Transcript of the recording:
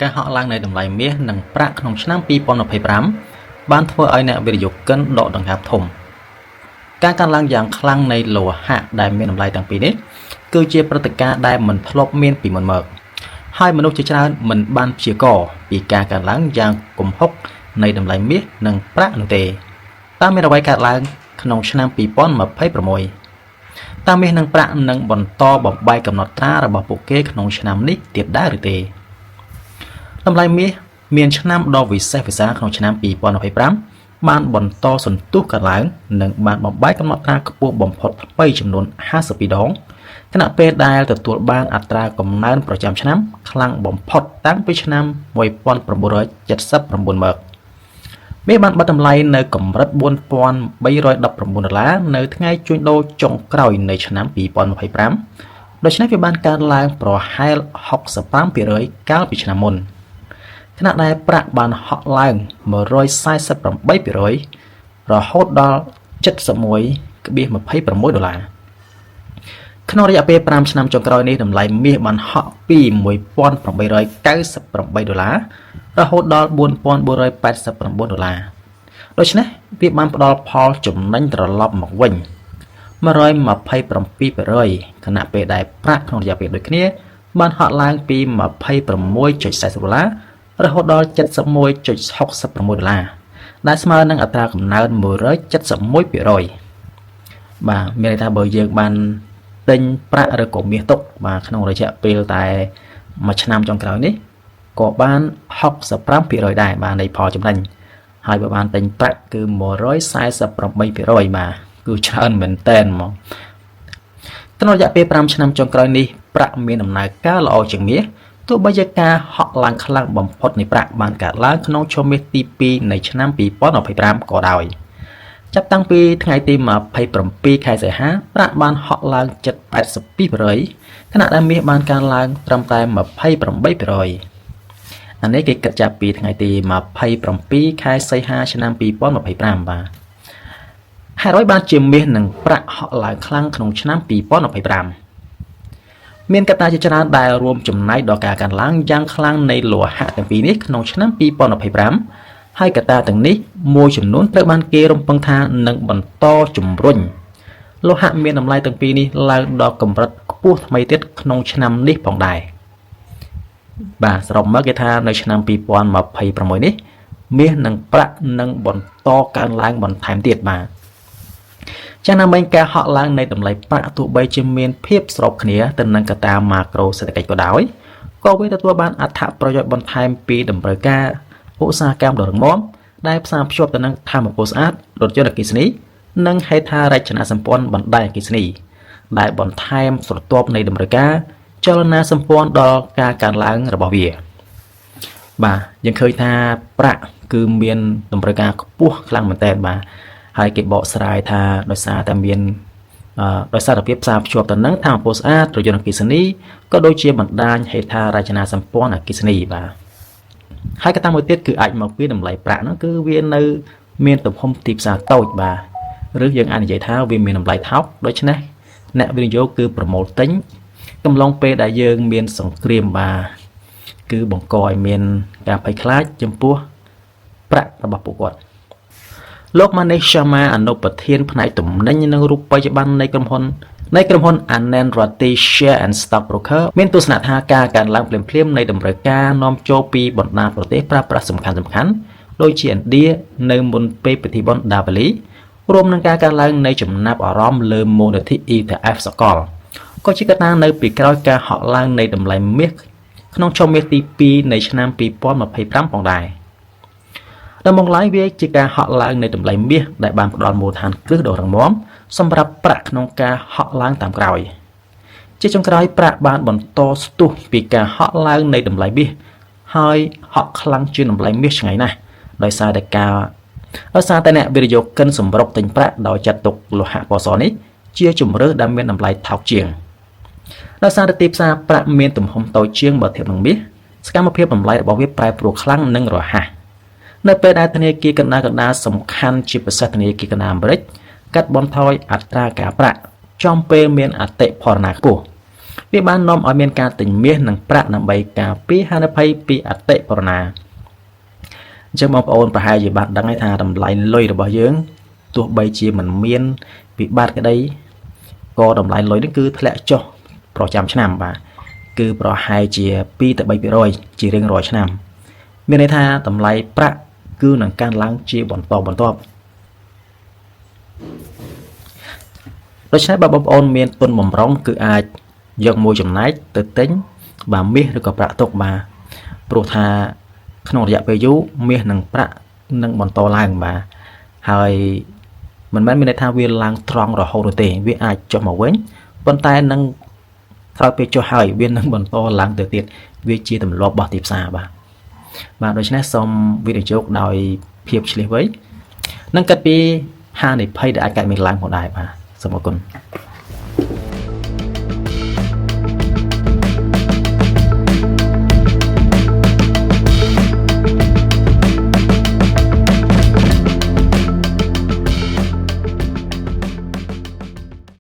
ការហក់ឡើងនៃតម្លៃមាសនិងប្រាក់ក្នុងឆ្នាំ2025បានធ្វើឲ្យអ្នកវិនិយោគិនដកដង្ហើមធំការកើនឡើងយ៉ាងខ្លាំងនៃលោហៈដែលមានតម្លៃទាំងពីរនេះគឺជាព្រឹត្តិការណ៍ដែលមិនធ្លាប់មានពីមុនមកហើយមនុស្សជាច្រើនមិនបានព្យាករណ៍ពីការកើនឡើងយ៉ាងគំហុកនៃតម្លៃមាសនិងប្រាក់នោះទេតើមានអ្វីកើតឡើងក្នុងឆ្នាំ2026តើមាសនិងប្រាក់នឹងបន្តបំបែកកំណត់ត្រារបស់ពួកគេក្នុងឆ្នាំនេះទៀតដែរឬទេតម្លៃមាសមានឆ្នាំដ៏វិសេសវិសាលក្នុងឆ្នាំ2025បានបន្តសន្ទុះកើនឡើងនិងបានបំបែកកំណត់ត្រាខ្ពស់បំផុតថ្មីចំនួន52ដងខណៈពេលដែលទទួលបានអត្រាកំណើនប្រចាំឆ្នាំខ្លាំងបំផុតតាំងពីឆ្នាំ1979មកមាសបានបិទតម្លៃនៅកម្រិត$4,319នៅថ្ងៃជួញដូរចុងក្រោយនៃឆ្នាំ2025ដូច្នេះវាបានកើនឡើងប្រហែល 65% កាលពីឆ្នាំមុនខណៈដែលប្រាក់បានហក់ឡើង 148% រហូតដល់$71.26ក្នុងរយៈពេល5ឆ្នាំចុងក្រោយនេះតម្លៃមាសបានហក់ពី$1,898 រហូតដល់$4,489 ដូច្នេះវាបានផ្ដល់ផលចំណេញត្រឡប់មកវិញ 127% ខណៈពេលដែលប្រាក់ក្នុងរយៈពេលដូចគ្នាបានហក់ឡើងពី$26.40 រហូតដល់$71.66 ដែលស្មើនឹងអត្រាកំណើន 171%បាទមានន័យថាបើយើងបានទិញប្រាក់ឬក៏មាសទុកបាទក្នុងរយៈពេលតែមួយឆ្នាំចុងក្រោយនេះក៏បាន 65% ដែរបាទនៃផលចំណេញហើយបើបានទិញប្រាក់គឺ 148% បាទគឺច្រើនមែនតើហ្មងក្នុងរយៈពេល5ឆ្នាំចុងក្រោយនេះប្រាក់មានដំណើរការល្អជាងមាសទោះបីជាការហក់ឡើងខ្លាំងបំផុតនៃប្រាក់បានកើតឡើងក្នុងឈុតមាសទី2នៃឆ្នាំ2025ក៏ដោយចាប់តាំងពីថ្ងៃទី27ខែសីហាប្រាក់បានហក់ឡើង 7.82% ខណៈដែលមាសបានកើនឡើងត្រឹមតែ 28%អានេះគេគិតចាប់ពីថ្ងៃទី27ខែសីហាឆ្នាំ2025បាទហើយរយបានជាមាសនិងប្រាក់ហក់ឡើងខ្លាំងក្នុងឆ្នាំ2025មានកត្តាជាច្រើនដែលរួមចំណែកដល់ការកើនឡើងយ៉ាងខ្លាំងនៃលោហៈទាំងពីរនេះក្នុងឆ្នាំ2025ហើយកត្តាទាំងនេះមួយចំនួនត្រូវបានគេរំពឹងថានឹងបន្តជំរុញលោហៈមានតម្លៃទាំងពីរនេះឡើងដល់កម្រិតខ្ពស់ថ្មីទៀតក្នុងឆ្នាំនេះផងដែរបាទសរុបមកគេថានៅឆ្នាំ2026នេះមាសនិងប្រាក់នឹងបន្តកើនឡើងបន្ថែមទៀតបាទចា៎ណាមិញការហក់ឡើងនៃតម្លៃប្រាក់ទោះបីជាមានភាពស្របគ្នាទៅនឹងកត្តាម៉ាក្រូសេដ្ឋកិច្ចក៏ដោយក៏វាទទួលបានអត្ថប្រយោជន៍បន្ថែមពីតម្រូវការឧស្សាហកម្មដ៏រឹងមាំដែលផ្សារភ្ជាប់ទៅនឹងថាមពលស្អាតរថយន្តអគ្គិសនីនិងហេដ្ឋារចនាសម្ព័ន្ធបណ្ដាញអគ្គិសនីដែលបន្ថែមស្រទាប់នៃតម្រូវការចលនាសម្ព័ន្ធដល់ការកើនឡើងរបស់វាបាទយើងឃើញថាប្រាក់គឺមានតម្រូវការខ្ពស់ខ្លាំងមែនទែនបាទហើយគេបកស្រាយថាដោយសារតែមានដោយសារតែភាពផ្សារភ្ជាប់ទៅនឹងថាមពលស្អាតរថយន្តអគ្គិសនីក៏ដូចជាបណ្ដាញហេដ្ឋារចនាសម្ព័ន្ធអគ្គិសនីបាទហើយកត្តាមួយទៀតគឺអាចមកពីតម្លៃប្រាក់ហ្នឹងគឺវានៅមានទំហំទីផ្សារតូចបាទឬយើងអាចនិយាយថាវាមានតម្លៃថោកដូច្នេះអ្នកវិនិយោគគឺប្រមូលទិញកំឡុងពេលដែលយើងមានសង្គ្រាមបាទគឺបង្កឲ្យមានការភ័យខ្លាចចំពោះប្រាក់របស់ពួកគាត់លោក Manish Sharma អនុប្រធានផ្នែកទំនិញនិងរូបិយប័ណ្ណនៃក្រុមហ៊ុន Anand Rathi Share and Stock Broker មានទស្សនៈថាការកើនឡើងភ្លាមៗនៃតម្រូវការនាំចូលពីបណ្ដាប្រទេសប្រើប្រាស់សំខាន់ៗដូចជាឥណ្ឌានៅមុនពេលពិធីបុណ្យ Diwali រួមនឹងការកើនឡើងនៃចំណាប់អារម្មណ៍លើមូលនិធិ ETF សកលក៏ជាកត្តានៅពីក្រោយការហក់ឡើងនៃតម្លៃមាសក្នុងឈុតមាសទី2នៃឆ្នាំ2025ផងដែរដំបូងឡើយវាជាការហក់ឡើងនៃតម្លៃមាសដែលបានផ្ដល់មូលដ្ឋានគ្រឹះដ៏រឹងមាំសម្រាប់ប្រាក់ក្នុងការហក់ឡើងតាមក្រោយជាចុងក្រោយប្រាក់បានបន្តស្ទុះពីការហក់ឡើងនៃតម្លៃមាសហើយហក់ខ្លាំងជាងតម្លៃមាសឆ្ងាយណាស់ដោយសារតែអ្នកវិនិយោគិនសម្រុកទិញប្រាក់ដោយចាត់ទុកលោហៈពណ៌សនេះជាជម្រើសដែលមានតម្លៃថោកជាងដោយសារតែទីផ្សារប្រាក់មានទំហំតូចជាងបើធៀបនឹងមាសសកម្មភាពតម្លៃរបស់វាប្រែប្រួលខ្លាំងនិងរហ័សនៅពេលដែលធនាគារកណ្ដាលសំខាន់ជាពិសេសធនាគារកណ្ដាលអាមេរិកកាត់បន្ថយអត្រាការប្រាក់ចំពេលមានអតិផរណាខ្ពស់ វាបាននាំឲ្យមានការទិញមាសនិងប្រាក់ដើម្បីការពារហានិភ័យពីអតិបរណាអញ្ចឹងបងប្អូនប្រហែលជាបានដឹងហើយថាតម្លៃលុយរបស់យើងទោះបីជាមិនមានវិបត្តិក្តីក៏តម្លៃលុយនេះគឺធ្លាក់ចុះប្រចាំឆ្នាំបាទគឺប្រហែលជា2 ទៅ 3% ជារៀងរាល់ឆ្នាំមានន័យថាតម្លៃប្រាក់គឺនឹងកើនឡើងជាបន្តបន្ទាប់ដូច្នេះបើបងប្អូនមានទុនបម្រុងគឺអាចយកមួយចំណែកទៅទិញបាទមាសឬក៏ប្រាក់ទុកបាទព្រោះថាក្នុងរយៈពេលយូរមាសនិងប្រាក់នឹងបន្តឡើងបាទហើយមិនមែនមានន័យថាវាឡើងត្រង់រហូតទេវាអាចចុះមកវិញប៉ុន្តែនឹងក្រោយពេលចុះហើយវានឹងបន្តឡើងទៅទៀតវាជាទម្លាប់របស់ទីផ្សារបាទដូច្នេះសូមវិនិយោគដោយភាពឆ្លៀសវៃនិងគិតពីហានិភ័យដែលអាចកើតមានឡើងផងដែរបាទសូមអរគុណ